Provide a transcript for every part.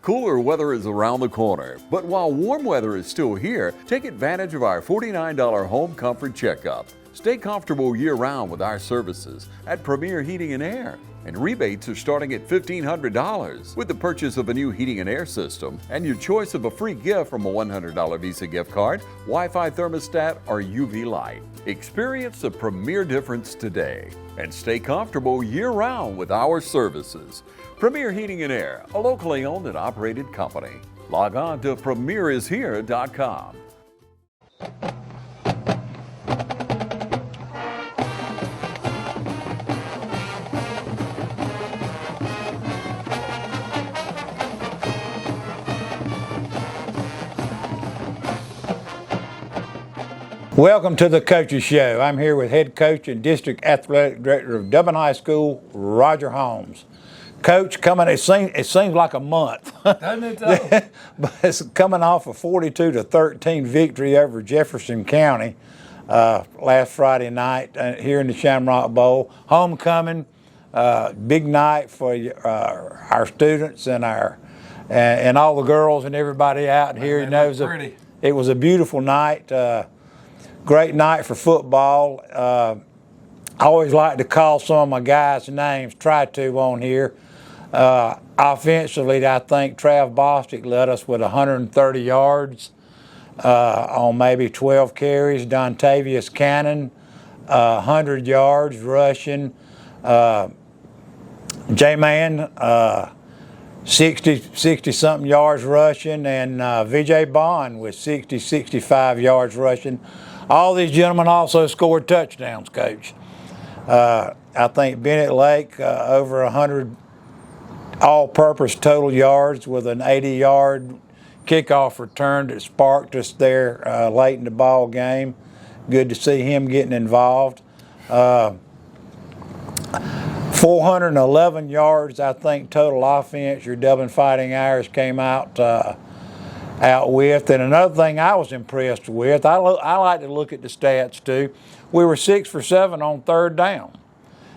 Cooler weather is around the corner, but while warm weather is still here, take advantage of our $49 home comfort checkup. Stay comfortable year-round with our services at Premier Heating and Air. And rebates are starting at $1,500 with the purchase of a new heating and air system and your choice of a free gift from a $100 Visa gift card, Wi-Fi thermostat, or UV light. Experience the Premier difference today and stay comfortable year-round with our services. Premier Heating and Air, a locally owned and operated company. Log on to premierishere.com. Welcome to the Coaches Show. I'm here with head coach and district athletic director of Dublin High School, Roger Holmes. Coach, it seems like a month. Doesn't it though? But it's coming off a 42-13 victory over Jefferson County last Friday night here in the Shamrock Bowl. Homecoming, big night for our students and all the girls and everybody out here. It was a beautiful night. Great night for football. I always like to call some of my guys' names, try to on here. Offensively, I think Trav Bostic led us with 130 yards on maybe 12 carries. Dontavius Cannon, 100 yards rushing. J-Man, 60-something yards rushing, and VJ Bond with 65 yards rushing. All these gentlemen also scored touchdowns, Coach. I think Bennett Lake over 100 all-purpose total yards with an 80-yard kickoff return that sparked us there late in the ball game. Good to see him getting involved. 411 yards, I think, total offense. Your Dublin Fighting Irish came out with. And another thing I was impressed with, I like to look at the stats too. We were 6 for 7 on third down.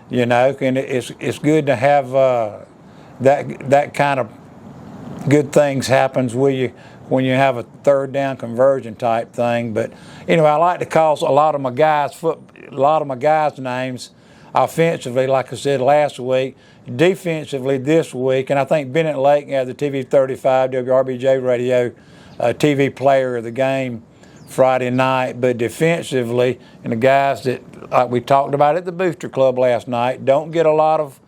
You know, and it's good to have that kind of good things happens when you have a third down conversion type thing. But anyway, I like to call a lot of my guys' names offensively, like I said last week, defensively this week, and I think Bennett Lake had the TV 35 WRBJ radio TV player of the game Friday night. But defensively, and the guys that, like we talked about at the Booster Club last night, don't get a lot of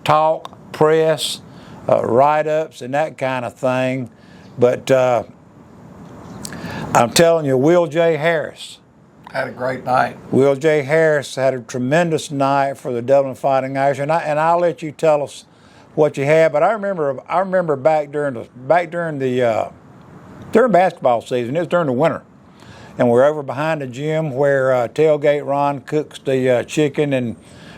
talk, press, write-ups, and that kind of thing. But I'm telling you, Will J. Harris had a great night. Will J. Harris had a tremendous night for the Dublin Fighting Irish, and I'll let you tell us what you had. But I remember back during basketball season. It was during the winter, and we're over behind the gym where Tailgate Ron cooks the chicken and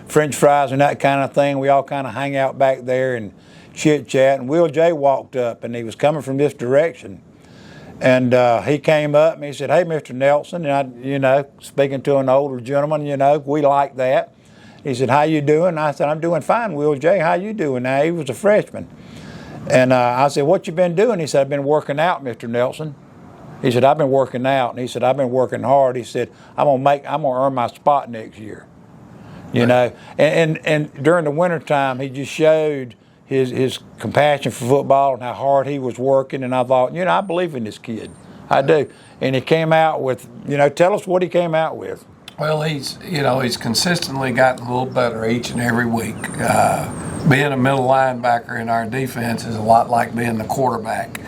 French fries and that kind of thing. We all kind of hang out back there and chit chat. And Will J. walked up, and he was coming from this direction. And he came up and he said, "Hey, Mr. Nelson," and speaking to an older gentleman, we like that. He said, "How you doing?" I said, "I'm doing fine, Will J. How you doing?" Now, he was a freshman. And I said, "What you been doing?" He said, "I've been working out, Mr. Nelson." He said, "I've been working out." And he said, "I've been working hard." He said, I'm gonna earn my spot next year. And during the wintertime, he just showed his compassion for football and how hard he was working, and I thought, I believe in this kid. I do. And he came out with, tell us what he came out with. Well, he's consistently gotten a little better each and every week. Being a middle linebacker in our defense is a lot like being the quarterback.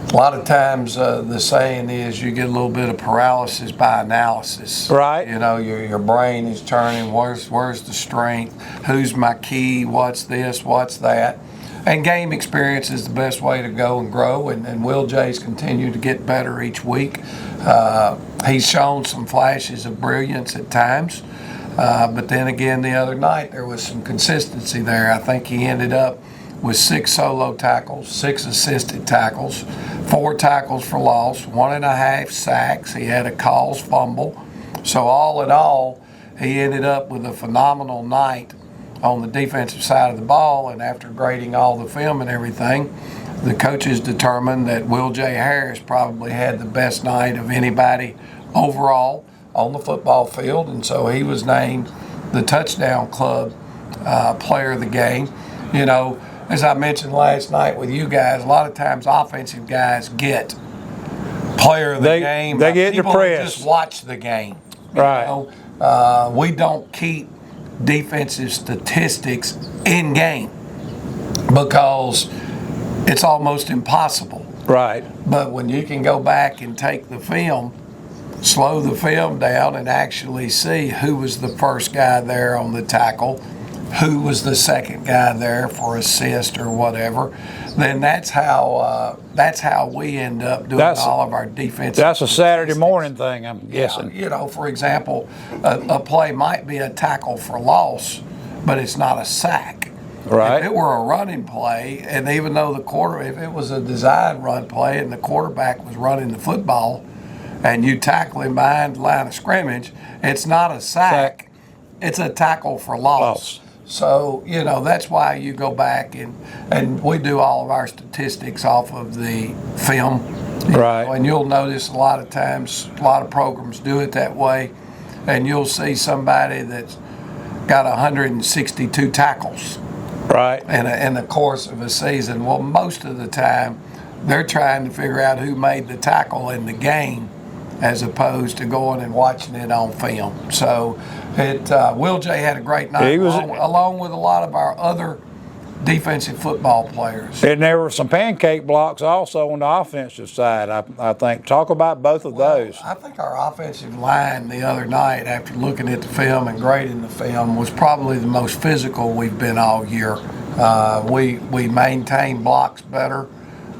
A lot of times the saying is you get a little bit of paralysis by analysis. Right. Your brain is turning, where's the strength, who's my key, what's this, what's that. And game experience is the best way to go and grow, and Will J's continued to get better each week. He's shown some flashes of brilliance at times, but then again the other night there was some consistency there. I think he ended up with 6 solo tackles, 6 assisted tackles, 4 tackles for loss, 1.5 sacks. He had a cause fumble. So all in all, he ended up with a phenomenal night on the defensive side of the ball. And after grading all the film and everything, the coaches determined that Will J. Harris probably had the best night of anybody overall on the football field, and so he was named the touchdown club player of the game. You know, as I mentioned last night with you guys, a lot of times offensive guys get player of the game. They get people depressed. Just watch the game. Right. You know? We don't keep defensive statistics in game because it's almost impossible. Right. But when you can go back and take the film, slow the film down, and actually see who was the first guy there on the tackle, who was the second guy there for assist or whatever, then that's how we end up doing all of our defensive. That's a Saturday morning thing, I'm guessing. Yeah, you know, for example, a play might be a tackle for loss, but it's not a sack. Right. If it were a running play, and even though if it was a design run play and the quarterback was running the football, and you tackle him behind the line of scrimmage, it's not a sack. It's a tackle for loss. So, you know, that's why you go back and we do all of our statistics off of the film. Right. And you'll notice a lot of times, a lot of programs do it that way, and you'll see somebody that's got 162 tackles. Right. In the course of a season. Well, most of the time, they're trying to figure out who made the tackle in the game as opposed to going and watching it on film. So Will J had a great night, along with a lot of our other defensive football players. And there were some pancake blocks also on the offensive side, I think. Talk about both of those. I think our offensive line the other night, after looking at the film and grading the film, was probably the most physical we've been all year. We maintained blocks better.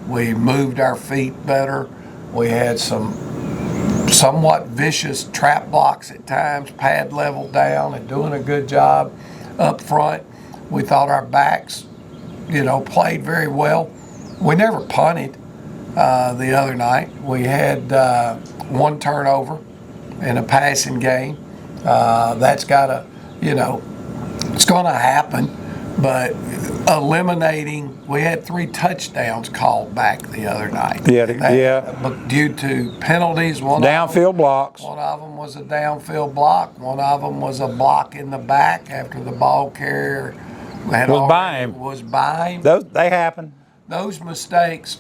We moved our feet better. We had some somewhat vicious trap blocks at times, pad level down, and doing a good job up front. We thought our backs, you know, played very well. We never punted the other night. We had one turnover in a passing game. That's got to, you know, it's going to happen. But we had 3 touchdowns called back the other night. Yeah. Due to penalties. Downfield blocks. One of them was a downfield block. One of them was a block in the back after the ball carrier was by him. They happen. Those mistakes,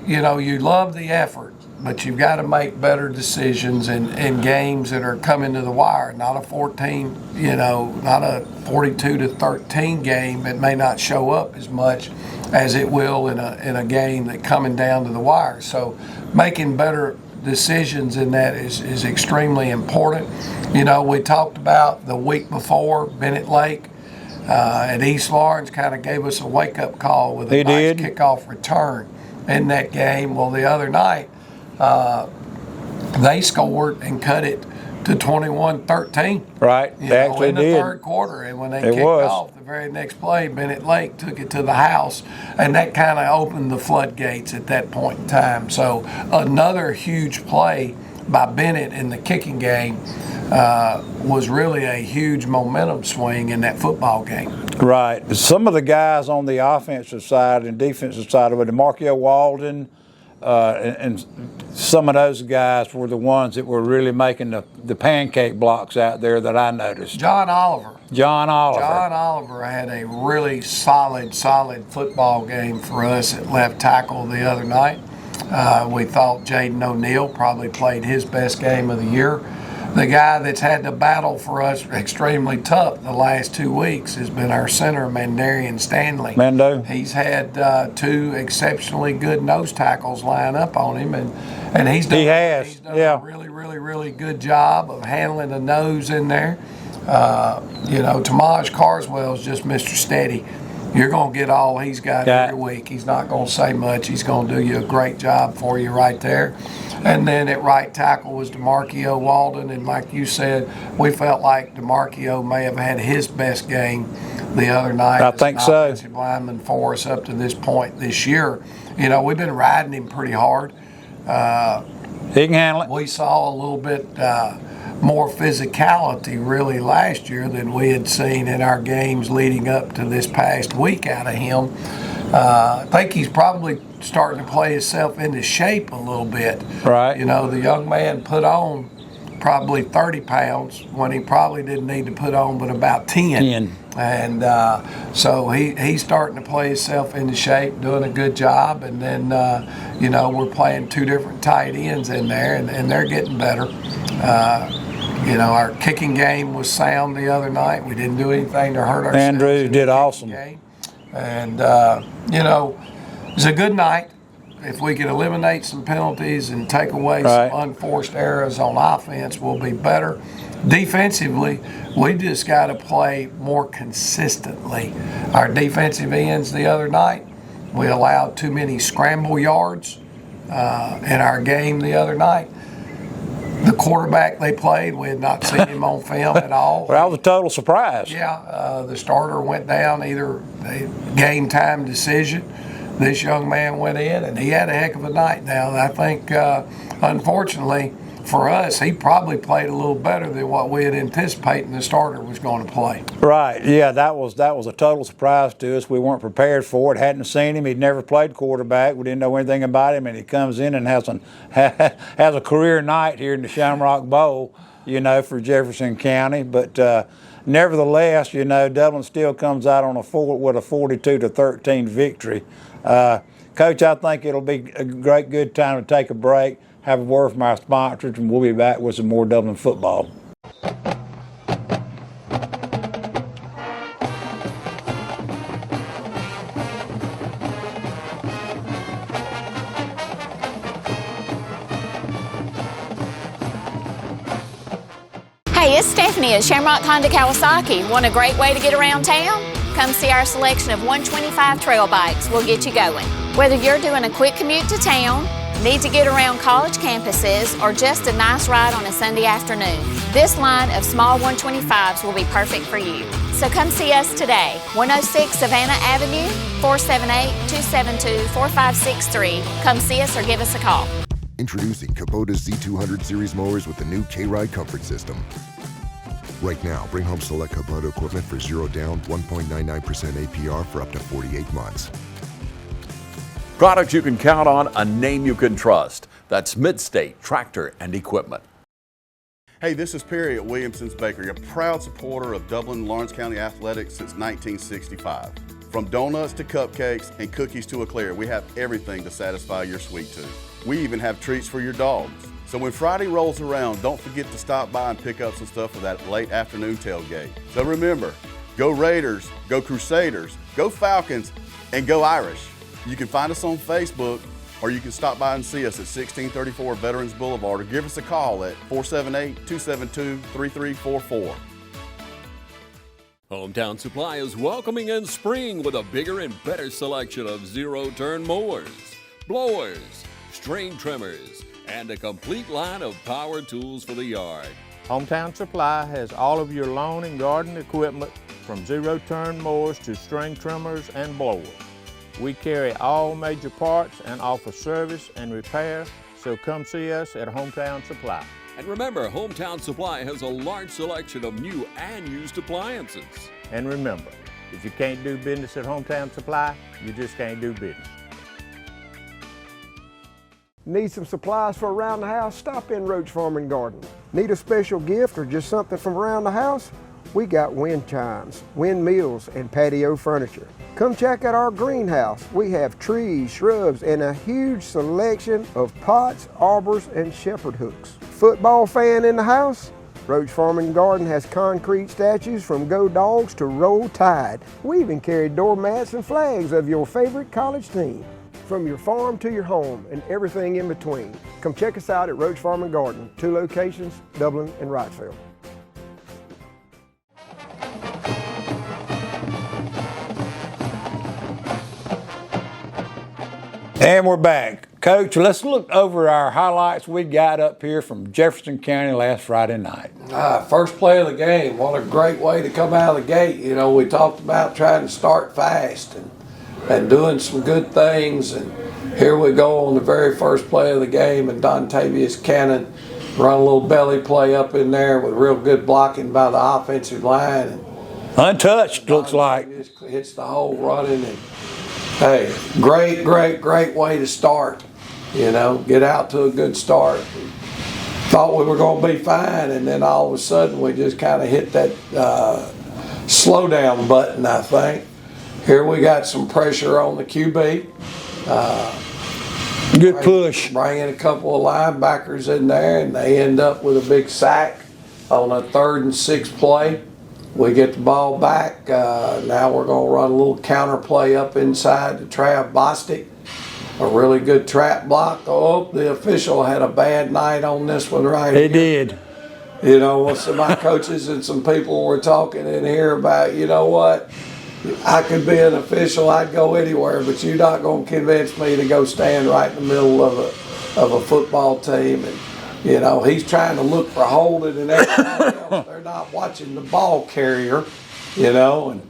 you know, you love the effort, but you've got to make better decisions in games that are coming to the wire. Not a 14, you know, not a 42-13 game. It may not show up as much as it will in a game that coming down to the wire. So making better decisions in that is extremely important. You know, we talked about the week before, Bennett Lake at East Lawrence kind of gave us a wake-up call with a nice kickoff return in that game. Well, the other night, they scored and cut it to 21-13. Right, they actually did. In the third quarter, and when they kicked off the very next play, Bennett Lake took it to the house, and that kind of opened the floodgates at that point in time. So another huge play by Bennett in the kicking game was really a huge momentum swing in that football game. Right. Some of the guys on the offensive side and defensive side of it, DeMarcio Walden, and some of those guys were the ones that were really making the pancake blocks out there that I noticed. John Oliver had a really solid football game for us at left tackle the other night. We thought Jaden O'Neal probably played his best game of the year. The guy that's had to battle for us extremely tough the last 2 weeks has been our center, Mandarian Stanley. Mando. He's had 2 exceptionally good nose tackles line up on him, and he's done a really good job of handling the nose in there. You know, Tamaj Carswell's just Mr. Steady. You're going to get all he's got every week. He's not going to say much. He's going to do you a great job for you right there. And then at right tackle was DeMarcio Walden. And like you said, we felt like DeMarcio may have had his best game the other night. I think so. Offensive lineman for us up to this point this year. You know, we've been riding him pretty hard. He can handle it. We saw a little bit more physicality really last year than we had seen in our games leading up to this past week out of him. I think he's probably starting to play himself into shape a little bit. Right. You know, the young man put on probably 30 pounds when he probably didn't need to put on but about 10. And so he's starting to play himself into shape, doing a good job. And then, you know, we're playing 2 different tight ends in there, and they're getting better. You know, our kicking game was sound the other night. We didn't do anything to hurt ourselves. Andrews did awesome. And, you know, it was a good night. If we could eliminate some penalties and take away some unforced errors on offense, we'll be better. Defensively, we just got to play more consistently. Our defensive ends the other night, we allowed too many scramble yards in our game the other night. The quarterback they played, we had not seen him on film at all. Well, that was a total surprise. Yeah, the starter went down, either a game time decision. This young man went in, and he had a heck of a night. Now, I think, unfortunately for us, he probably played a little better than what we had anticipated the starter was going to play. Right. Yeah, that was a total surprise to us. We weren't prepared for it. Hadn't seen him. He'd never played quarterback. We didn't know anything about him, and he comes in and has a career night here in the Shamrock Bowl, you know, for Jefferson County. But nevertheless, you know, Dublin still comes out on with a 42-13 victory. Coach, I think it'll be a good time to take a break, have a word from our sponsors, and we'll be back with some more Dublin football. Hey, it's Stephanie at Shamrock Honda Kawasaki. Want a great way to get around town? Come see our selection of 125 trail bikes. We'll get you going. Whether you're doing a quick commute to town, need to get around college campuses, or just a nice ride on a Sunday afternoon, this line of small 125s will be perfect for you. So come see us today, 106 Savannah Avenue, 478-272-4563. Come see us or give us a call. Introducing Kubota's Z200 series mowers with the new K-Ride comfort system. Right now, bring home select Kubota equipment for 0 down, 1.99% APR for up to 48 months. Products you can count on, a name you can trust. That's Midstate Tractor and Equipment. Hey, this is Perry at Williamson's Bakery, a proud supporter of Dublin and Lawrence County athletics since 1965. From donuts to cupcakes and cookies to eclair, we have everything to satisfy your sweet tooth. We even have treats for your dogs. So when Friday rolls around, don't forget to stop by and pick up some stuff for that late afternoon tailgate. So remember, go Raiders, go Crusaders, go Falcons, and go Irish. You can find us on Facebook, or you can stop by and see us at 1634 Veterans Boulevard, or give us a call at 478-272-3344. Hometown Supply is welcoming in spring with a bigger and better selection of zero-turn mowers, blowers, string trimmers, and a complete line of power tools for the yard. Hometown Supply has all of your lawn and garden equipment, from zero-turn mowers to string trimmers and blowers. We carry all major parts and offer service and repair, so come see us at Hometown Supply. And remember, Hometown Supply has a large selection of new and used appliances. And remember, if you can't do business at Hometown Supply, you just can't do business. Need some supplies for around the house? Stop in Roach Farm and Garden. Need a special gift or just something from around the house? We got wind chimes, windmills, and patio furniture. Come check out our greenhouse. We have trees, shrubs, and a huge selection of pots, arbors, and shepherd hooks. Football fan in the house? Roach Farm and Garden has concrete statues from Go Dogs to Roll Tide. We even carry doormats and flags of your favorite college team. From your farm to your home and everything in between. Come check us out at Roach Farm and Garden, 2 locations, Dublin and Wrightsville. And we're back. Coach, let's look over our highlights we got up here from Jefferson County last Friday night. First play of the game, what a great way to come out of the gate. You know, we talked about trying to start fast and doing some good things, and here we go on the very first play of the game, and Dontavius Cannon run a little belly play up in there with real good blocking by the offensive line. And Untouched, looks like. hits the hole running, and Hey, great way to start. You know, get out to a good start. Thought we were going to be fine, and then all of a sudden we just kind of hit that slow down button, I think. Here we got some pressure on the QB. Good push. Bringing a couple of linebackers in there, and they end up with a big sack on a 3rd and 6 play. We get the ball back. Now we're going to run a little counter play up inside to Trav Bostic. A really good trap block. Oh, the official had a bad night on this one right here. He did. You know, some of my coaches and some people were talking in here about, you know what, I could be an official, I'd go anywhere, but you're not going to convince me to go stand right in the middle of a football team. And, you know, he's trying to look for holding and everybody else. They're not watching the ball carrier, you know. And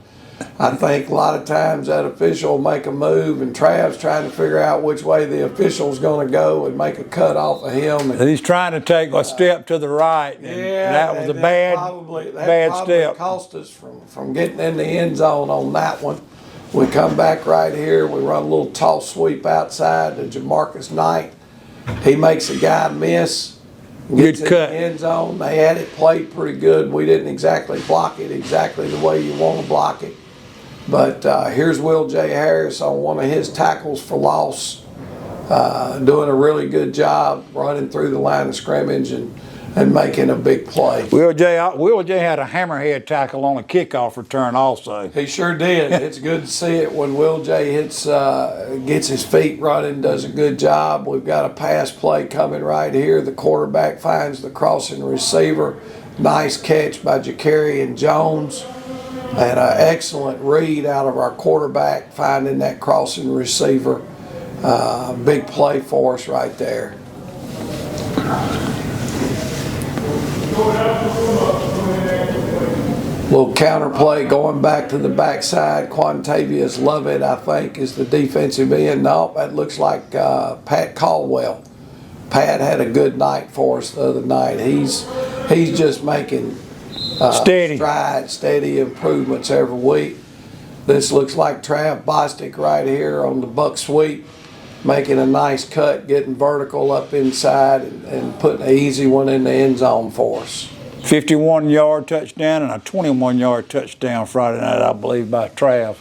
I think a lot of times that official will make a move, and Trav's trying to figure out which way the official's going to go and make a cut off of him. And he's trying to take a step to the right, and that was a bad step. Cost us from getting in the end zone on that one. We come back right here. We run a little toss sweep outside to Jamarcus Knight. He makes a guy miss. Gets Good cut. In the end zone. They had it played pretty good. We didn't exactly block it exactly the way you want to block it. But here's Will J. Harris on one of his tackles for loss, doing a really good job running through the line of scrimmage and making a big play. Will J. had a hammerhead tackle on a kickoff return also. He sure did. It's good to see it when Will J. gets his feet running, does a good job. We've got a pass play coming right here. The quarterback finds the crossing receiver. Nice catch by Ja'Carrion Jones. And an excellent read out of our quarterback finding that crossing receiver. Big play for us right there. Little counter play going back to the backside. Quantavious Lovett, I think, is the defensive end. No, that looks like Pat Caldwell. Pat had a good night for us the other night. He's just making steady improvements every week. This looks like Trav Bostic right here on the buck sweep, making a nice cut, getting vertical up inside and putting an easy one in the end zone for us. 51-yard touchdown and a 21-yard touchdown Friday night, I believe, by Trav.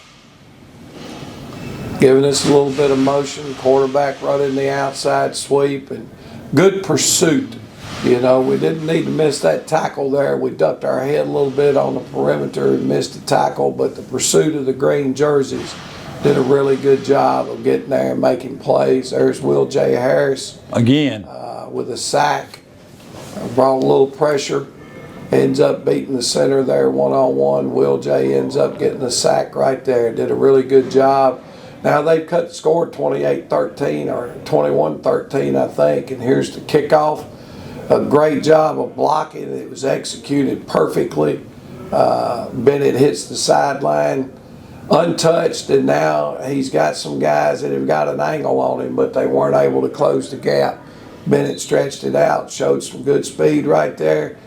Giving us a little bit of motion, quarterback running the outside sweep, and good pursuit. You know, we didn't need to miss that tackle there. We ducked our head a little bit on the perimeter and missed the tackle, but the pursuit of the green jerseys did a really good job of getting there and making plays. There's Will J. Harris. Again. With a sack. Brought a little pressure. Ends up beating the center there one-on-one. Will J. ends up getting the sack right there. Did a really good job. Now they've cut the score 28-13 or 21-13, I think. And here's the kickoff. A great job of blocking. It was executed perfectly. Bennett hits the sideline untouched, and now he's got some guys that have got an angle on him, but they weren't able to close the gap. Bennett stretched it out, showed some good speed right there.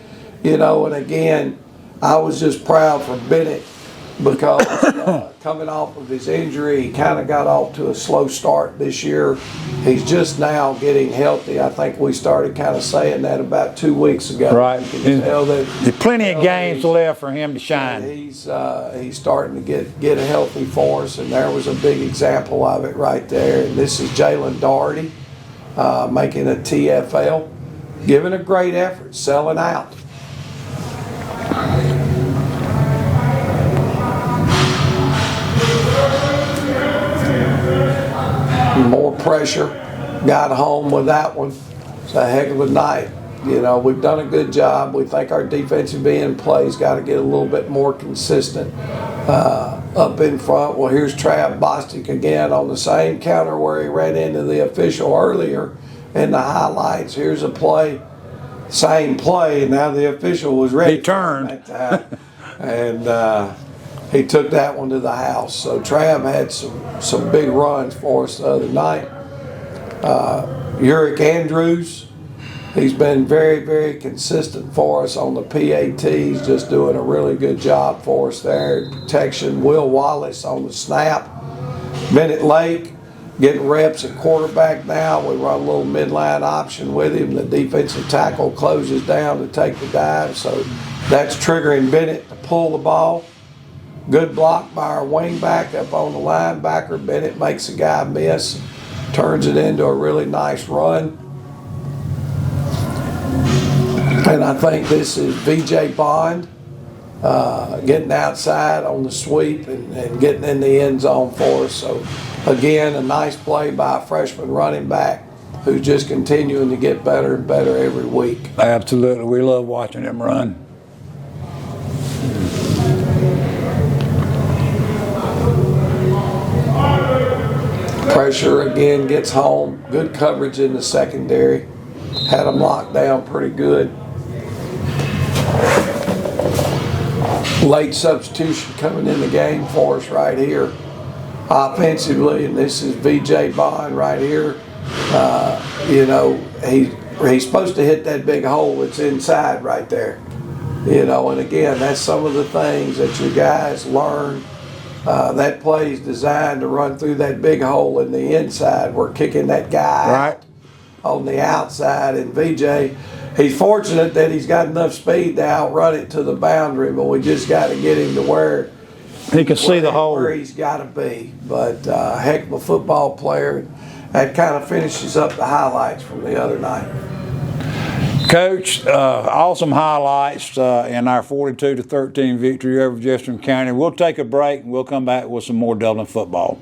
You know, and again, I was just proud for Bennett because coming off of his injury, he kind of got off to a slow start this year. He's just now getting healthy. I think we started kind of saying that about 2 weeks ago. Right. There's plenty of games left for him to shine. He's starting to get healthy for us, and there was a big example of it right there. And this is Jalen Doherty making a TFL, giving a great effort, selling out. More pressure, got home with that one. It's a heck of a night. You know, we've done a good job. We think our defensive end play's got to get a little bit more consistent up in front. Well, here's Trav Bostic again on the same counter where he ran into the official earlier in the highlights. Here's a play, same play, and now the official was ready. He turned. And he took that one to the house. So Trav had some big runs for us the other night. Uric Andrews, he's been very, very consistent for us on the PATs, just doing a really good job for us there. Protection. Will Wallace on the snap. Bennett Lake, getting reps at quarterback now. We run a little midline option with him. The defensive tackle closes down to take the dive, so that's triggering Bennett to pull the ball. Good block by our wingback up on the linebacker. Bennett makes a guy miss, turns it into a really nice run. And I think this is VJ Bond getting outside on the sweep and getting in the end zone for us. So again, a nice play by a freshman running back who's just continuing to get better and better every week. Absolutely, we love watching him run. Pressure again gets home. Good coverage in the secondary. Had them locked down pretty good. Late substitution coming in the game for us right here. Offensively, and this is VJ Bond right here. You know, he's supposed to hit that big hole that's inside right there. You know, and again, that's some of the things that you guys learn. That play is designed to run through that big hole in the inside. We're kicking that guy Right. on the outside, and VJ, he's fortunate that he's got enough speed to outrun it to the boundary, but we just got to get him to where He can see the hole. where he's got to be. But heck of a football player. That kind of finishes up the highlights from the other night. Coach, awesome highlights in our 42-13 victory over Jefferson County. We'll take a break and we'll come back with some more Dublin football.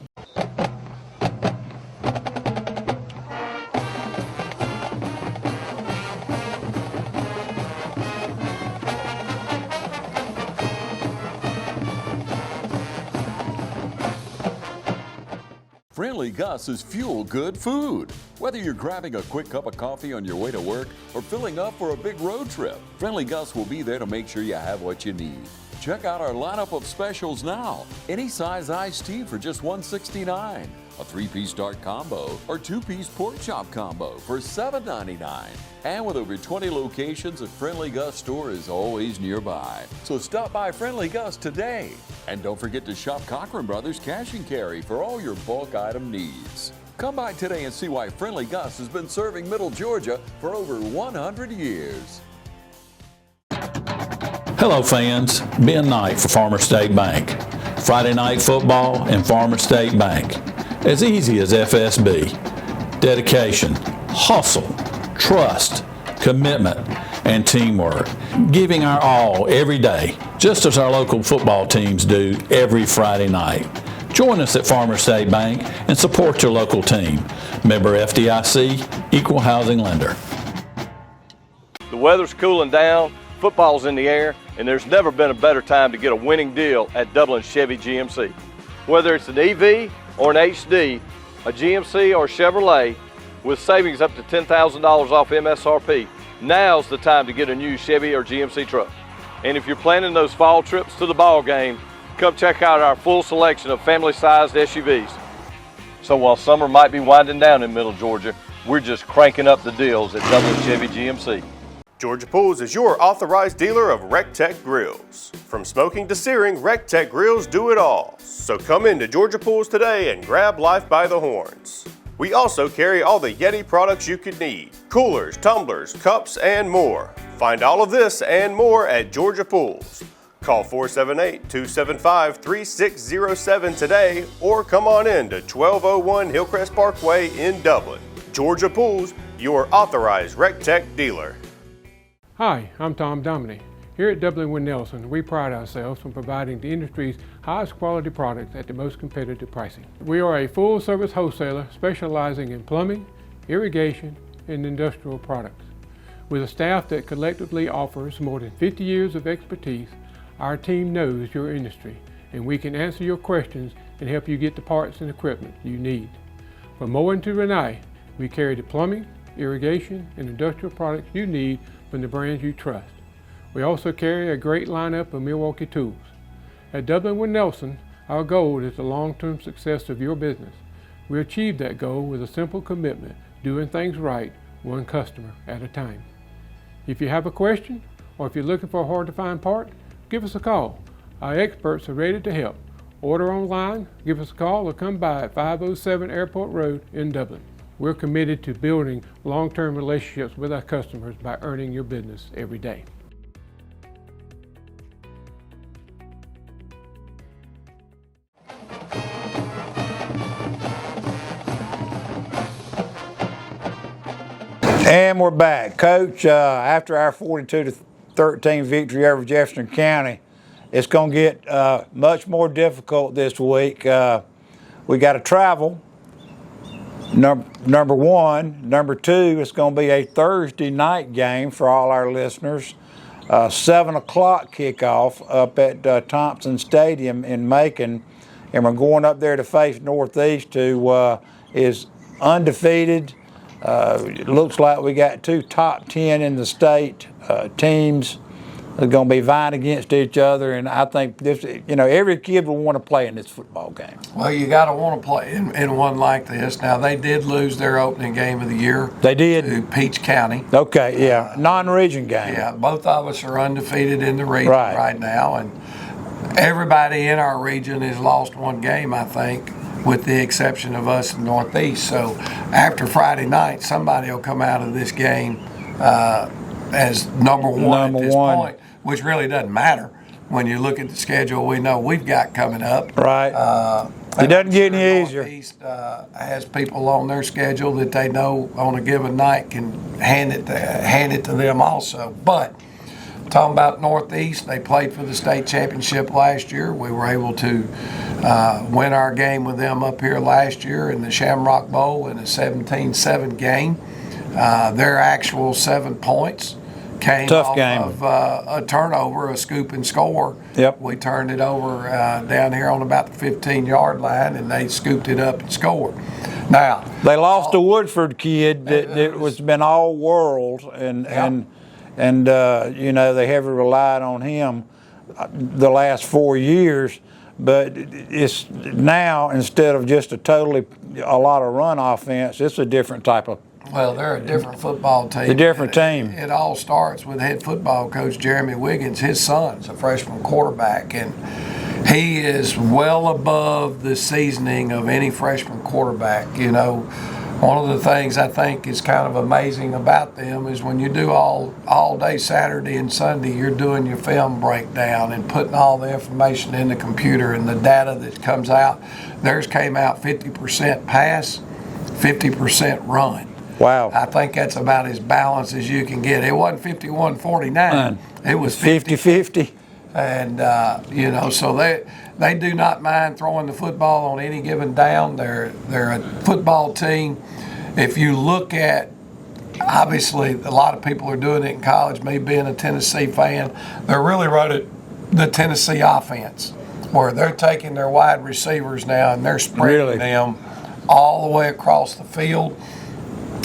Friendly Gus is fuel good food. Whether you're grabbing a quick cup of coffee on your way to work or filling up for a big road trip, Friendly Gus will be there to make sure you have what you need. Check out our lineup of specials now. Any size iced tea for just $1.69, a 3-piece dark combo or 2-piece pork chop combo for $7.99. And with over 20 locations, a Friendly Gus store is always nearby. So stop by Friendly Gus today. And don't forget to shop Cochran Brothers Cash and Carry for all your bulk item needs. Come by today and see why Friendly Gus has been serving Middle Georgia for over 100 years. Hello fans, Ben Knight for Farmers State Bank. Friday night football and Farmers State Bank. As easy as FSB. Dedication, hustle, trust, commitment, and teamwork. Giving our all every day, just as our local football teams do every Friday night. Join us at Farmers State Bank and support your local team. Member FDIC, Equal Housing Lender. The weather's cooling down, football's in the air, and there's never been a better time to get a winning deal at Dublin Chevy GMC. Whether it's an EV or an HD, a GMC or Chevrolet, with savings up to $10,000 off MSRP, now's the time to get a new Chevy or GMC truck. And if you're planning those fall trips to the ball game, come check out our full selection of family-sized SUVs. So while summer might be winding down in Middle Georgia, we're just cranking up the deals at Dublin Chevy GMC. Georgia Pools is your authorized dealer of RecTech grills. From smoking to searing, RecTech grills do it all. So come into Georgia Pools today and grab life by the horns. We also carry all the Yeti products you could need: coolers, tumblers, cups, and more. Find all of this and more at Georgia Pools. Call 478-275-3607 today or come on in to 1201 Hillcrest Parkway in Dublin. Georgia Pools, your authorized RecTech dealer. Hi, I'm Tom Dominy. Here at Dublin with Nelson, we pride ourselves on providing the industry's highest quality products at the most competitive pricing. We are a full-service wholesaler specializing in plumbing, irrigation, and industrial products. With a staff that collectively offers more than 50 years of expertise, our team knows your industry, and we can answer your questions and help you get the parts and equipment you need. From Moen to Renee, we carry the plumbing, irrigation, and industrial products you need from the brands you trust. We also carry a great lineup of Milwaukee tools. At Dublin with Nelson, our goal is the long-term success of your business. We achieve that goal with a simple commitment, doing things right, one customer at a time. If you have a question, or if you're looking for a hard-to-find part, give us a call. Our experts are ready to help. Order online, give us a call, or come by at 507 Airport Road in Dublin. We're committed to building long-term relationships with our customers by earning your business every day. And we're back. Coach, after our 42-13 victory over Jefferson County, it's going to get much more difficult this week. We got to travel, number one. Number two, it's going to be a Thursday night game for all our listeners. 7 o'clock kickoff up at Thompson Stadium in Macon. And we're going up there to face Northeast, who is undefeated. It looks like we got 2 top 10 in the state teams. They're going to be vying against each other, and I think this, every kid will want to play in this football game. Well, you got to want to play in one like this. Now, they did lose their opening game of the year. They did. To Peach County. Okay, yeah, non-region game. Yeah, both of us are undefeated in the region right now, and everybody in our region has lost one game, I think, with the exception of us in Northeast. So after Friday night, somebody will come out of this game as number one at this point, which really doesn't matter when you look at the schedule we know we've got coming up. Right. It doesn't get any easier. Northeast has people on their schedule that they know on a given night can hand it to them also. But talking about Northeast, they played for the state championship last year. We were able to win our game with them up here last year in the Shamrock Bowl in a 17-7 game. Their actual 7 points came off of a turnover, a scoop and score. Yep. We turned it over down here on about the 15-yard line, and they scooped it up and scored. Now they lost a Woodford kid that was been all world, and they heavily relied on him the last 4 years. But it's now, instead of just a lot of run offense, it's a different type of. Well, they're a different football team. A different team. It all starts with head football coach Jeremy Wiggins. His son's a freshman quarterback, and he is well above the seasoning of any freshman quarterback. One of the things I think is kind of amazing about them is when you do all day Saturday and Sunday, you're doing your film breakdown and putting all the information in the computer, and the data that comes out, theirs came out 50% pass, 50% run. Wow. I think that's about as balanced as you can get. It wasn't 51-49. It was 50-50. And, so they do not mind throwing the football on any given down. They're a football team. If you look at, obviously, a lot of people are doing it in college, me being a Tennessee fan, they're really running the Tennessee offense, where they're taking their wide receivers now and they're spreading them all the way across the field.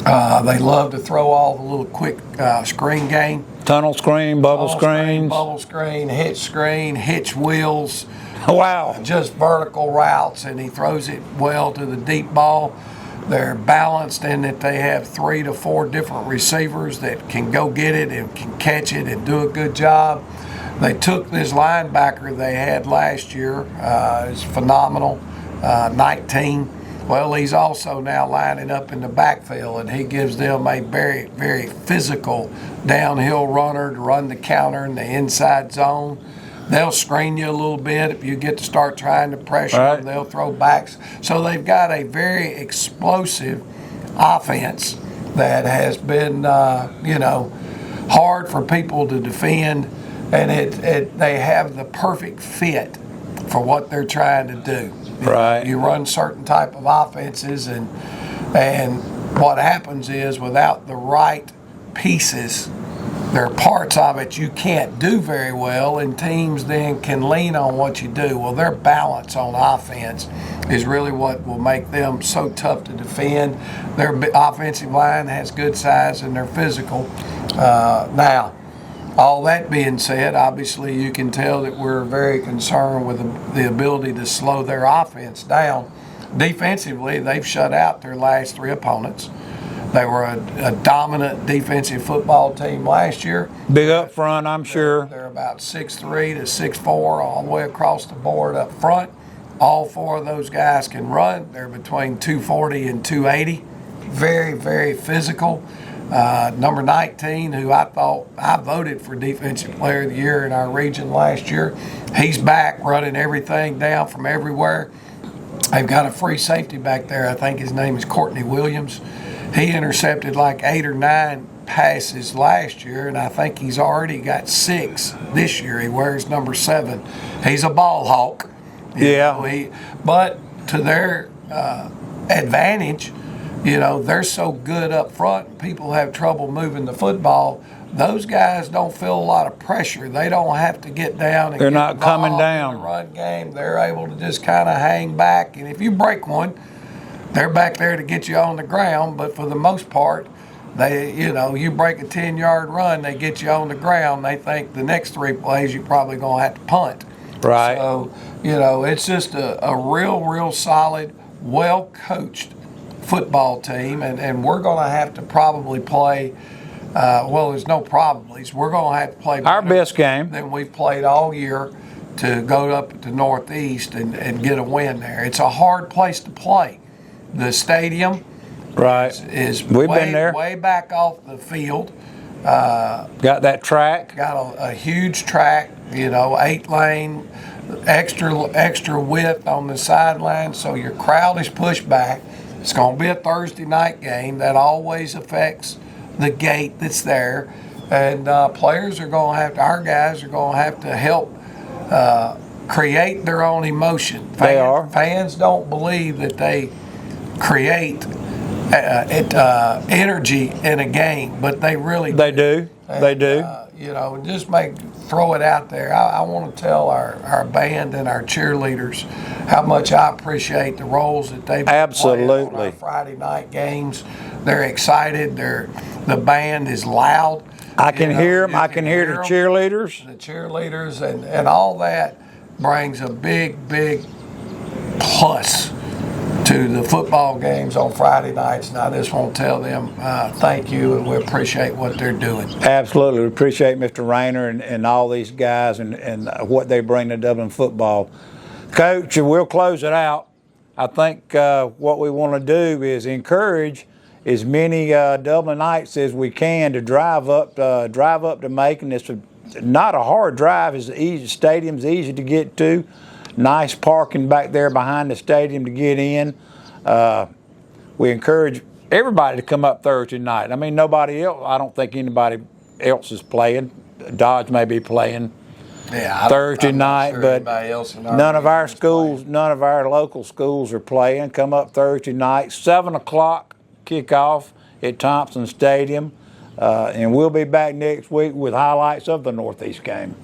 They love to throw all the little quick screen game. Tunnel screen, bubble screens. Bubble screen, hitch wheels. Wow. Just vertical routes, and he throws it well to the deep ball. They're balanced in that they have 3 to 4 different receivers that can go get it and can catch it and do a good job. They took this linebacker they had last year. It's phenomenal, 19. Well, he's also now lining up in the backfield, and he gives them a very, very physical downhill runner to run the counter in the inside zone. They'll screen you a little bit. If you get to start trying to pressure them, they'll throw backs. So they've got a very explosive offense that has been, hard for people to defend, and they have the perfect fit for what they're trying to do. Right. You run certain type of offenses, and what happens is without the right pieces, there are parts of it you can't do very well, and teams then can lean on what you do. Well, their balance on offense is really what will make them so tough to defend. Their offensive line has good size and they're physical. Now, all that being said, obviously you can tell that we're very concerned with the ability to slow their offense down. Defensively, they've shut out their last 3 opponents. They were a dominant defensive football team last year. Big up front, I'm sure. They're about 6'3" to 6'4", all the way across the board up front. All four of those guys can run. They're between 240 and 280. Very, very physical. Number 19, who I voted for Defensive Player of the Year in our region last year. He's back running everything down from everywhere. They've got a free safety back there. I think his name is Courtney Williams. He intercepted like 8 or 9 passes last year, and I think he's already got 6 this year. He wears number 7. He's a ball hawk. But to their advantage, they're so good up front, people have trouble moving the football. Those guys don't feel a lot of pressure. They don't have to get down and they're get not the ball coming in down. the run game. They're able to just kind of hang back, and if you break one, they're back there to get you on the ground. But for the most part, you break a 10-yard run, they get you on the ground. They think the next 3 plays you're probably going to have to punt. Right. So, it's just a real solid, well-coached football team, and we're going to have to probably play, there's no probablys. We're going to have to play our best game than we've played all year to go up to Northeast and get a win there. It's a hard place to play. The stadium is We've been there. Way back off the field. Got that track. Got a huge track, 8-lane, extra width on the sideline, so your crowd is pushed back. It's going to be a Thursday night game. That always affects the gate that's there. And players are going to have to, our guys are going to have to help create their own emotion. They are. Fans don't believe that they create energy in a game, but they really do. They do. Just throw it out there. I want to tell our band and our cheerleaders how much I appreciate the roles that they've played on our Friday night games. They're excited. The band is loud. I can hear them. I can hear the cheerleaders. The cheerleaders and all that brings a big plus to the football games on Friday nights, and I just want to tell them thank you, and we appreciate what they're doing. Absolutely. We appreciate Mr. Rayner and all these guys and what they bring to Dublin football. Coach, we'll close it out. I think what we want to do is encourage as many Dublinites as we can to drive up to Macon. It's not a hard drive. It's easy. Stadium's easy to get to. Nice parking back there behind the stadium to get in. We encourage everybody to come up Thursday night. I mean, nobody else. I don't think anybody else is playing. Dodge may be playing Thursday night, but none of our schools, none of our local schools are playing. Come up Thursday night, 7 o'clock kickoff at Thompson Stadium, and we'll be back next week with highlights of the Northeast game.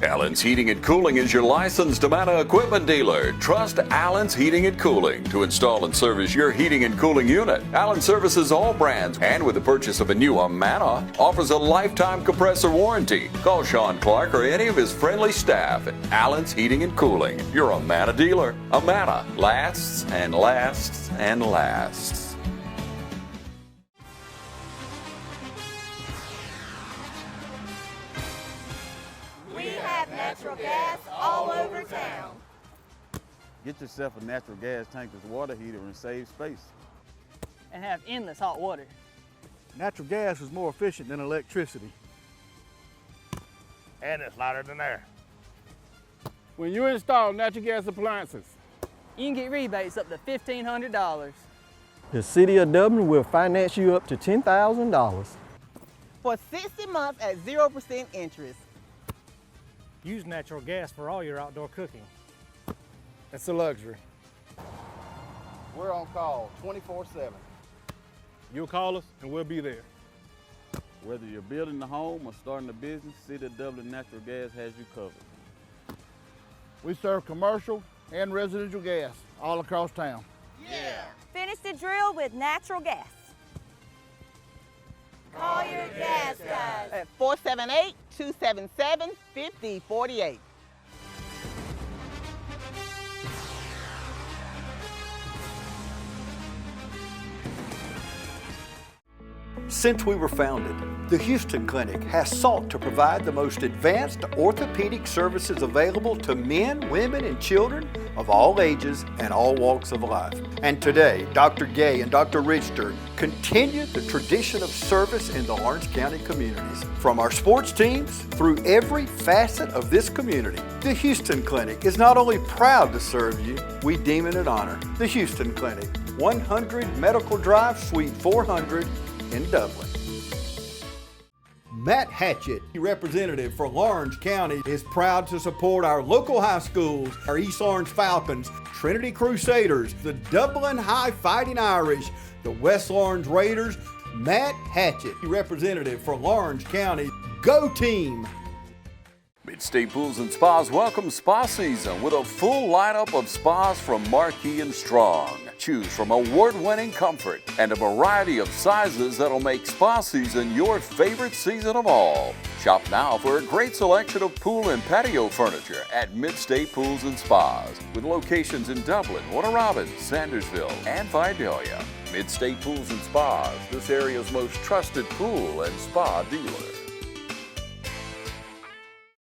Allen's Heating and Cooling is your licensed Amana equipment dealer. Trust Allen's Heating and Cooling to install and service your heating and cooling unit. Allen services all brands, and with the purchase of a new Amana, offers a lifetime compressor warranty. Call Sean Clark or any of his friendly staff at Allen's Heating and Cooling, your Amana dealer. Amana lasts and lasts and lasts. Natural gas all over town. Get yourself a natural gas tankless water heater and save space. And have endless hot water. Natural gas is more efficient than electricity. And it's lighter than air. When you install natural gas appliances, you can get rebates up to $1,500. The City of Dublin will finance you up to $10,000. For 60 months at 0% interest. Use natural gas for all your outdoor cooking. It's a luxury. We're on call 24/7. You'll call us and we'll be there. Whether you're building a home or starting a business, City of Dublin Natural Gas has you covered. We serve commercial and residential gas all across town. Yeah. Finish the drill with natural gas. Call your gas guys at 478-277-5048. Since we were founded, the Houston Clinic has sought to provide the most advanced orthopedic services available to men, women, and children of all ages and all walks of life. And today, Dr. Gay and Dr. Richter continue the tradition of service in the Lawrence County communities. From our sports teams through every facet of this community, the Houston Clinic is not only proud to serve you, we deem it an honor. The Houston Clinic, 100 Medical Drive, Suite 400 in Dublin. Matt Hatchett, representative for Lawrence County, is proud to support our local high schools, our East Lawrence Falcons, Trinity Crusaders, the Dublin High Fighting Irish, the West Lawrence Raiders. Matt Hatchett, representative for Lawrence County. Go team! Mid-State Pools and Spas welcomes spa season with a full lineup of spas from Marquee and Strong. Choose from award-winning comfort and a variety of sizes that'll make spa season your favorite season of all. Shop now for a great selection of pool and patio furniture at Mid-State Pools and Spas with locations in Dublin, Warner Robins, Sandersville, and Vidalia. Mid-State Pools and Spas, this area's most trusted pool and spa dealer.